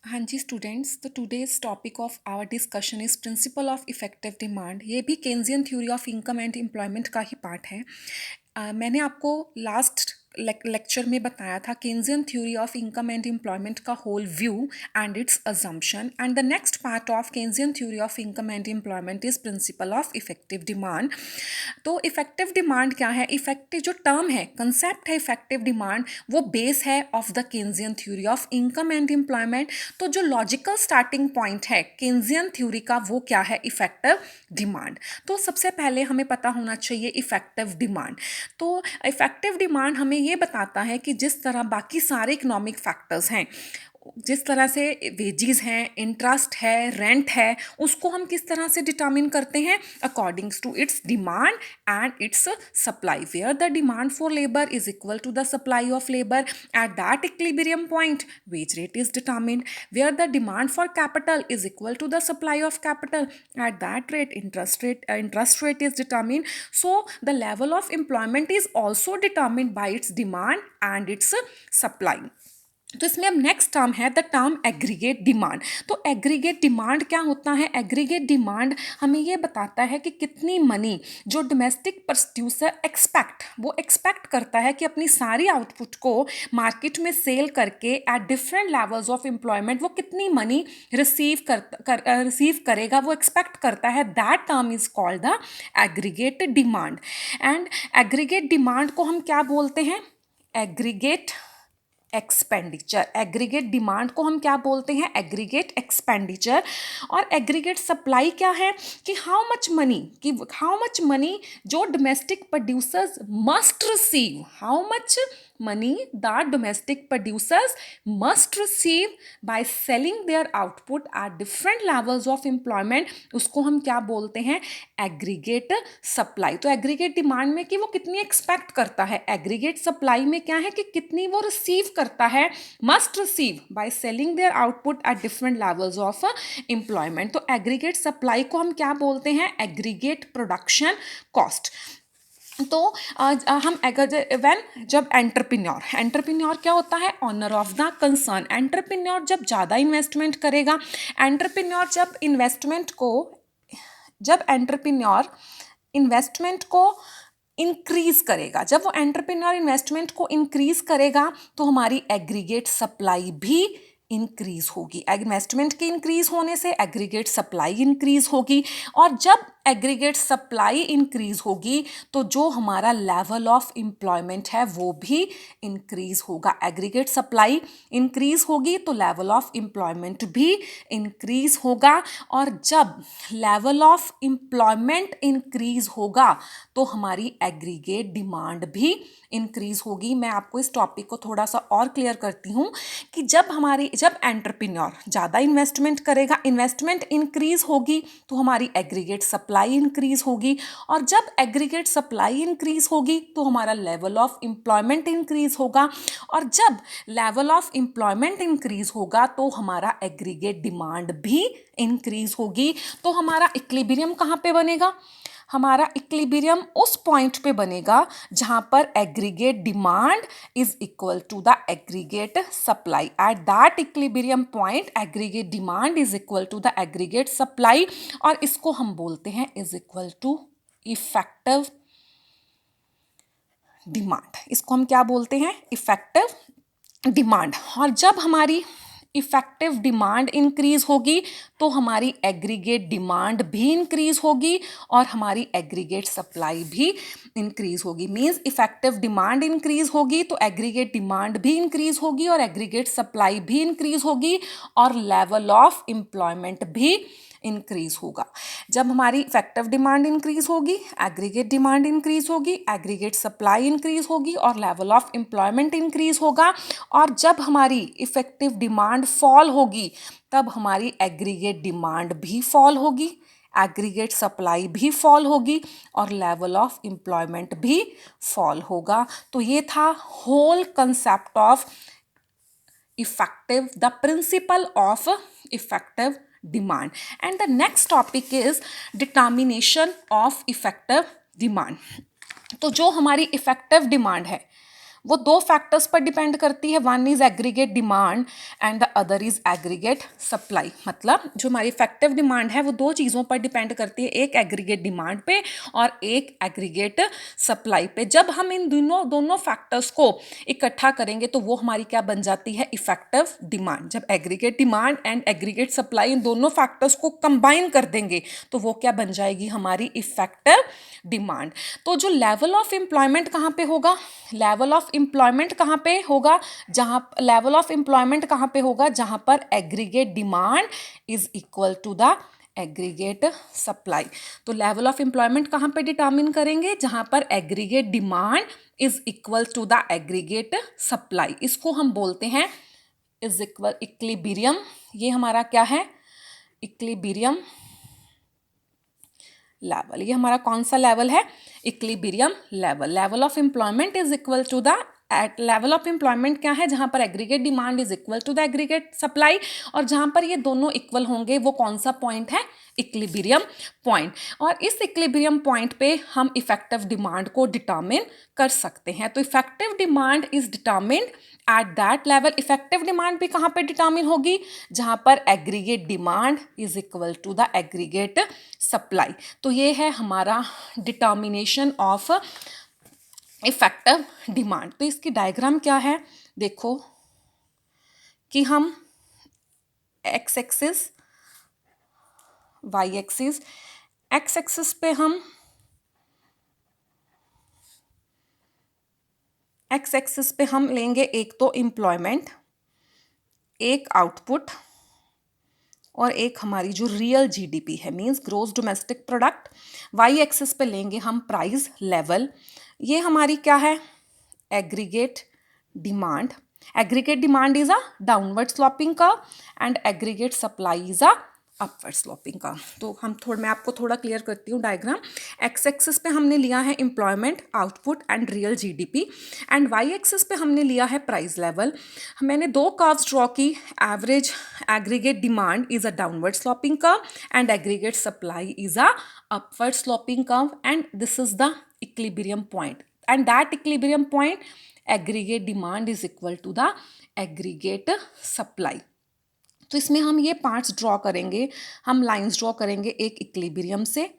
हाँ जी स्टूडेंट्स, तो today's topic of our discussion is principle of effective demand. ये भी Keynesian theory of income and employment का ही पार्ट है। मैंने आपको लास्ट लेक्चर में बताया था Keynesian theory of income and employment का whole view and its assumption, and the next part of Keynesian theory of income and employment is principle of effective demand. तो इफेक्टिव डिमांड क्या है? Effective जो term है, concept है effective demand, वो base है of the Keynesian theory of income and employment. तो जो लॉजिकल स्टार्टिंग पॉइंट है केन्जियन थ्योरी का, वो क्या है? Effective demand. तो सबसे पहले हमें पता होना चाहिए इफेक्टिव डिमांड। तो इफेक्टिव डिमांड हमें ये बताता है कि जिस तरह बाकी सारे इकोनॉमिक फैक्टर्स हैं, जिस तरह से वेजेस हैं, इंटरेस्ट है, रेंट है, उसको हम किस तरह से डिटर्मिन करते हैं? Accordings to its demand and its supply, where the demand for labour is equal to the supply of labour. At that equilibrium point wage rate is determined, where the demand for capital is equal to the supply of capital. At that rate interest rate is determined. So the level of employment is also determined by its demand and its supply. तो इसमें अब next term है the term aggregate demand. तो aggregate demand क्या होता है? Aggregate demand हमें ये बताता है कि कितनी मनी जो डोमेस्टिक प्रोड्यूसर वो एक्सपेक्ट करता है कि अपनी सारी आउटपुट को मार्केट में सेल करके eight different levels of employment वो कितनी मनी रिसीव करेगा, वो एक्सपेक्ट करता है। That term is called the aggregate demand. And aggregate demand को हम क्या बोलते हैं? Aggregate expenditure. एग्रीगेट डिमांड को हम क्या बोलते हैं? Aggregate expenditure. और एग्रीगेट सप्लाई क्या है? कि हाउ मच मनी जो domestic producers must receive, how much money that domestic producers must receive by selling their output at different levels of employment, उसको हम क्या बोलते हैं? Aggregate supply. तो एग्रीगेट डिमांड में कि वो कितनी एक्सपेक्ट करता है, एग्रीगेट सप्लाई में क्या है कि कितनी वो रिसीव करता है, must receive by selling their output at different levels of employment. तो एग्रीगेट सप्लाई को हम क्या बोलते हैं? Aggregate production cost. तो हम जब एंटरप्रेन्योर क्या होता है? Owner of the concern. Entrepreneur जब ज़्यादा इन्वेस्टमेंट करेगा, जब एंटरप्रेन्योर इन्वेस्टमेंट को इंक्रीज करेगा, जब वो एंटरप्रेन्योर इन्वेस्टमेंट को इंक्रीज करेगा तो हमारी एग्रीगेट सप्लाई भी इंक्रीज होगी। इन्वेस्टमेंट के इंक्रीज होने से एग्रीगेट सप्लाई इंक्रीज होगी, और जब एग्रीगेट सप्लाई इंक्रीज होगी तो जो हमारा लेवल ऑफ एम्प्लॉयमेंट है वो भी इंक्रीज होगा। एग्रीगेट सप्लाई इंक्रीज होगी तो लेवल ऑफ एम्प्लॉयमेंट भी इंक्रीज होगा, और जब लेवल ऑफ एम्प्लॉयमेंट इंक्रीज होगा तो हमारी एग्रीगेट डिमांड भी इंक्रीज होगी। मैं आपको इस टॉपिक को थोड़ा सा और क्लियर करती हूँ कि जब एंटरप्रेन्योर ज़्यादा इन्वेस्टमेंट करेगा, इन्वेस्टमेंट इंक्रीज होगी तो हमारी एग्रीगेट सप्लाई इंक्रीज होगी, और जब एग्रीगेट सप्लाई इंक्रीज होगी तो हमारा लेवल ऑफ एम्प्लॉयमेंट इंक्रीज होगा, और जब लेवल ऑफ एम्प्लॉयमेंट इंक्रीज होगा तो हमारा एग्रीगेट डिमांड भी इंक्रीज होगी। तो हमारा इक्विलिब्रियम कहाँ पे बनेगा? हमारा इक्विलिब्रियम उस पॉइंट पे बनेगा जहां पर aggregate demand is equal to the aggregate supply. At that equilibrium point aggregate demand is equal to the aggregate supply, और इसको हम बोलते हैं is equal to effective demand. इसको हम क्या बोलते हैं? Effective demand. और जब हमारी इफेक्टिव डिमांड इंक्रीज होगी तो हमारी एग्रीगेट डिमांड भी इंक्रीज होगी और हमारी एग्रीगेट सप्लाई भी इंक्रीज होगी। मींस इफेक्टिव डिमांड इंक्रीज होगी तो एग्रीगेट डिमांड भी इंक्रीज होगी और एग्रीगेट सप्लाई भी इंक्रीज होगी, और लेवल ऑफ एम्प्लॉयमेंट भी इंक्रीज होगा। जब हमारी इफेक्टिव डिमांड इंक्रीज होगी, एग्रीगेट डिमांड इंक्रीज होगी, एग्रीगेट सप्लाई इंक्रीज होगी और लेवल ऑफ एम्प्लॉयमेंट इंक्रीज होगा, और जब हमारी इफेक्टिव डिमांड फॉल होगी तब हमारी एग्रीगेट डिमांड भी फॉल होगी, एग्रीगेट सप्लाई भी फॉल होगी और लेवल ऑफ एम्प्लॉयमेंट भी फॉल होगा। तो ये था whole concept of effective, the principle of effective demand. And the next topic is determination of effective demand. तो जो हमारी इफेक्टिव डिमांड है वो दो फैक्टर्स पर डिपेंड करती है, one is aggregate demand and the other is aggregate supply. मतलब जो हमारी इफेक्टिव डिमांड है वो दो चीज़ों पर डिपेंड करती है, एक एग्रीगेट डिमांड पे और एक एग्रीगेट सप्लाई पे। जब हम इन दोनों फैक्टर्स को इकट्ठा करेंगे तो वो हमारी क्या बन जाती है, इफेक्टिव डिमांड। जब aggregate demand and aggregate supply in दोनों फैक्टर्स को कंबाइन कर देंगे तो वो क्या बन जाएगी, हमारी इफेक्टिव डिमांड। तो जो लेवल ऑफ एम्प्लॉयमेंट कहाँ पे होगा, लेवल ऑफ एम्प्लॉयमेंट कहाँ पे होगा, लेवल ऑफ एम्प्लॉयमेंट कहाँ पे होगा, जहाँ पर aggregate demand is equal to the aggregate supply. तो लेवल ऑफ एम्प्लॉयमेंट कहाँ पे डिटरमिन करेंगे, जहाँ पर aggregate demand is equal to the aggregate supply. इसको हम बोलते हैं इज इक्वल इक्विलिब्रियम। ये हमारा क्या है, इक्विलिब्रियम लेवल। ये हमारा कौन सा लेवल है, equilibrium level. Level of employment is equal to the at level of employment क्या है, जहाँ पर aggregate demand is equal to the aggregate supply, और जहाँ पर ये दोनों इक्वल होंगे वो कौन सा पॉइंट है, इक्विलिब्रियम पॉइंट। और इस इक्विलिब्रियम पॉइंट पे हम इफेक्टिव डिमांड को डिटरमिन कर सकते हैं। तो effective demand is determined at that level. Effective demand भी कहाँ पे डिटरमिन होगी, जहाँ पर aggregate demand is equal to the aggregate supply. तो ये है हमारा डिटर्मिनेशन ऑफ इफेक्टिव डिमांड। तो इसकी डायग्राम क्या है, देखो कि हम X axis, Y axis, X axis पे हम एक्स एक्सिस पे हम लेंगे एक तो एम्प्लॉयमेंट, एक आउटपुट और एक हमारी जो रियल जीडीपी है, means gross domestic product. Y axis पे लेंगे हम प्राइस लेवल। ये हमारी क्या है, aggregate demand. Aggregate demand is a downward sloping curve and aggregate supply is a upward sloping curve. तो मैं आपको थोड़ा क्लियर करती हूँ डायग्राम। एक्स एक्सिस पे हमने लिया है employment, output and real GDP, and Y axis पे हमने लिया है प्राइस लेवल। मैंने दो कर्व्स ड्रॉ की, average aggregate demand is a downward sloping curve and aggregate supply is a upward sloping curve, and this is the equilibrium point, and that equilibrium point aggregate demand is equal to the aggregate supply. तो इसमें हम ये parts draw करेंगे, हम lines draw करेंगे, एक equilibrium से,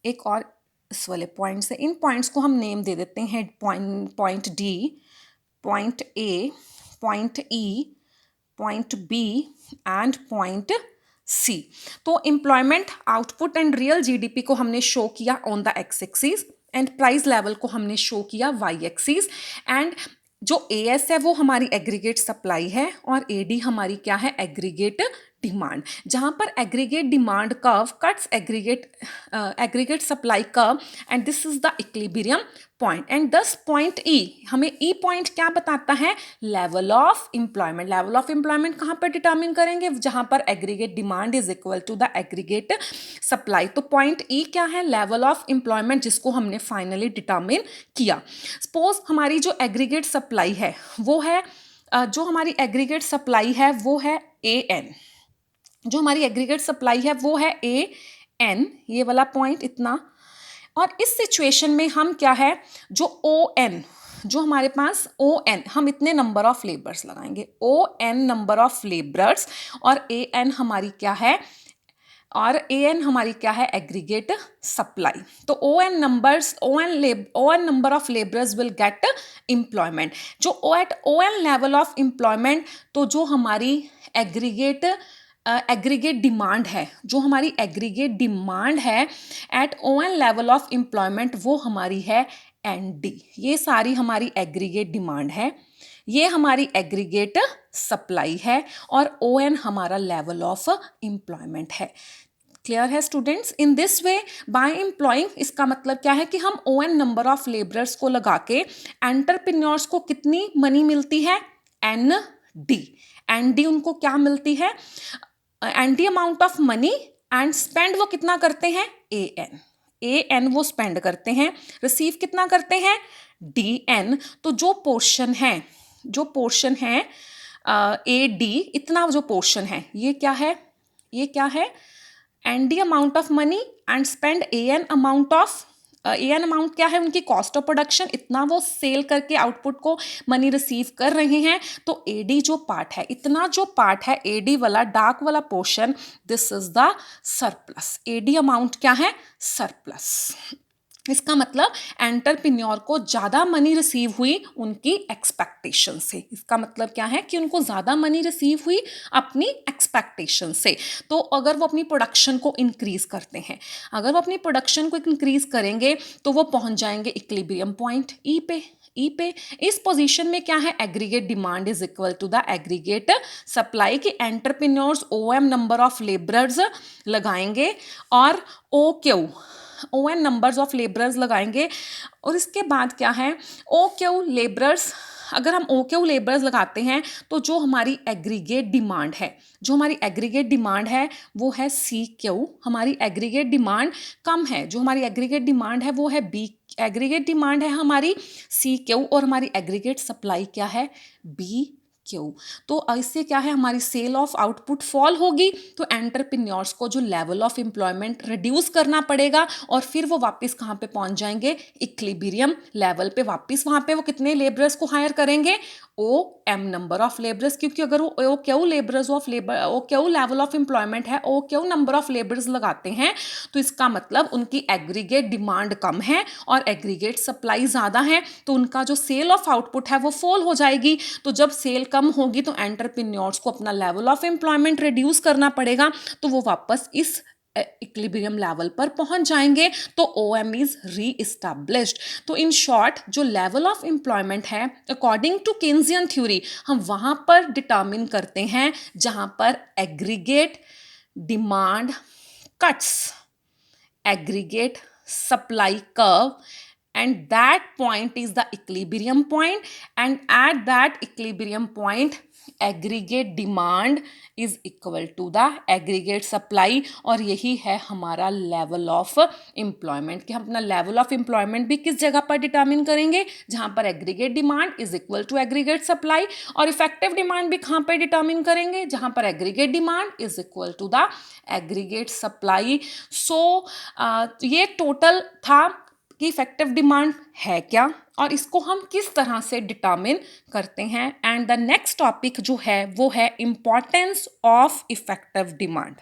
एक और इस वाले पॉइंट से। इन पॉइंट्स को हम नेम दे देते हैं, point D, point A, point E, point B and point C. तो employment, output and real GDP को हमने शो किया on the X axis and price level को हमने शो किया वाई एक्सिस, एंड जो एएस है वो हमारी एग्रीगेट सप्लाई है और एडी हमारी क्या है, एग्रीगेट डिमांड। जहाँ पर aggregate demand curve cuts aggregate supply curve and this is the equilibrium point, and this point E, हमें ई पॉइंट क्या बताता है, level of employment. Level of employment कहाँ पर डिटरमिन करेंगे, जहाँ पर aggregate demand is equal to the aggregate supply. तो पॉइंट ई क्या है, लेवल ऑफ एम्प्लॉयमेंट, जिसको हमने फाइनली डिटरमिन किया। सपोज हमारी जो एग्रीगेट सप्लाई है वो है जो हमारी एग्रीगेट सप्लाई है वो है ए एन, जो हमारी एग्रीगेट सप्लाई है वो है ए एन, ये वाला पॉइंट इतना। और इस सिचुएशन में हम क्या है, जो ओ एन, जो हमारे पास ओ एन, हम इतने नंबर ऑफ लेबर्स लगाएंगे, O N number of labours, और ए एन हमारी क्या है, और ए एन हमारी क्या है, एग्रीगेट सप्लाई। तो O N number of labourers will get employment. जो at O N level of employment, तो जो हमारी एग्रीगेट डिमांड है, जो हमारी एग्रीगेट डिमांड है at O N level of employment, वो हमारी है एन डी। ये सारी हमारी एग्रीगेट डिमांड है, ये हमारी एग्रीगेट सप्लाई है, और ओ एन हमारा लेवल ऑफ एम्प्लॉयमेंट है। क्लियर है students? In this way by employing, इसका मतलब क्या है कि हम O N number of labourers को लगा के एंटरप्रेन्योर्स को कितनी मनी मिलती है, एन डी। एन डी उनको क्या मिलती है, N D amount of money, and spend वो कितना करते हैं, ए एन। ए एन वो स्पेंड करते हैं, रिसीव कितना करते हैं, डी एन। तो जो पोर्शन है ए डी, इतना जो पोर्शन है, ये क्या है, N D amount of money and spend A N amount of AN amount क्या है, उनकी कॉस्ट ऑफ प्रोडक्शन, इतना वो सेल करके आउटपुट को मनी रिसीव कर रहे हैं। तो AD जो पार्ट है, इतना जो पार्ट है AD वाला, डार्क वाला portion, this is the surplus. AD amount क्या है, सरप्लस। इसका मतलब एंटरप्रेन्योर को ज़्यादा मनी रिसीव हुई उनकी एक्सपेक्टेशन से। इसका मतलब क्या है कि उनको ज़्यादा मनी रिसीव हुई अपनी एक्सपेक्टेशन से। तो अगर वो अपनी प्रोडक्शन को इंक्रीज़ करते हैं, अगर वो अपनी प्रोडक्शन को इंक्रीज़ करेंगे तो वो पहुंच जाएंगे इक्विलिब्रियम पॉइंट ई पे। इस पोजीशन में क्या है, aggregate demand is equal to the aggregate supply. की entrepreneurs OM number of labourers लगाएंगे और ON नंबर्स ऑफ लेबरर्स लगाएंगे। और इसके बाद क्या है, OQ लेबरर्स, अगर हम OQ लेबरर्स लगाते हैं तो जो हमारी एग्रीगेट डिमांड है, जो हमारी एग्रीगेट डिमांड है वो है CQ। हमारी एग्रीगेट डिमांड कम है, जो हमारी एग्रीगेट डिमांड है वो है B। एग्रीगेट डिमांड है हमारी CQ और हमारी एग्रीगेट सप्लाई क्या है, BQ। तो इससे क्या है, हमारी सेल ऑफ आउटपुट फॉल होगी, तो एंटरप्रेन्योर्स को जो लेवल ऑफ एम्प्लॉयमेंट रिड्यूस करना पड़ेगा और फिर वो वापस कहाँ पे पहुंच जाएंगे, इक्विलिब्रियम लेवल पे वापस। वहाँ पे वो कितने लेबरर्स को हायर करेंगे, OM नंबर ऑफ लेबरर्स, क्योंकि अगर वो OQ लेवल ऑफ एम्प्लॉयमेंट है, OQ नंबर ऑफ लेबरर्स लगाते हैं तो इसका मतलब उनकी एग्रीगेट डिमांड कम है और एग्रीगेट सप्लाई ज़्यादा है, तो उनका जो सेल ऑफ आउटपुट है वो फॉल हो जाएगी। तो जब सेल कम होगी तो एंटरप्रेन्योर्स को अपना लेवल ऑफ एम्प्लॉयमेंट रिड्यूस करना पड़ेगा, तो वो वापस इस इक्विलिब्रियम लेवल पर पहुंच जाएंगे, तो OM इज री इस्टेब्लिश्ड। तो इन शॉर्ट जो लेवल ऑफ एम्प्लॉयमेंट है अकॉर्डिंग टू केन्जियन थ्योरी, हम वहां पर डिटर्मिन करते हैं जहां पर aggregate demand cuts aggregate supply curve, and that point is the equilibrium point, and at that equilibrium point aggregate demand is equal to the aggregate supply। और यही है हमारा लेवल ऑफ एम्प्लॉयमेंट, कि हम अपना लेवल ऑफ एम्प्लॉयमेंट भी किस जगह पर डिटर्मिन करेंगे, जहां पर aggregate demand is equal to aggregate supply, और इफेक्टिव डिमांड भी कहां पर डिटर्मिन करेंगे, जहां पर aggregate demand is equal to the aggregate supply. So ये टोटल था कि इफेक्टिव डिमांड है क्या और इसको हम किस तरह से डिटर्मिन करते हैं। एंड द नेक्स्ट टॉपिक जो है वो है इंपॉर्टेंस ऑफ इफेक्टिव डिमांड।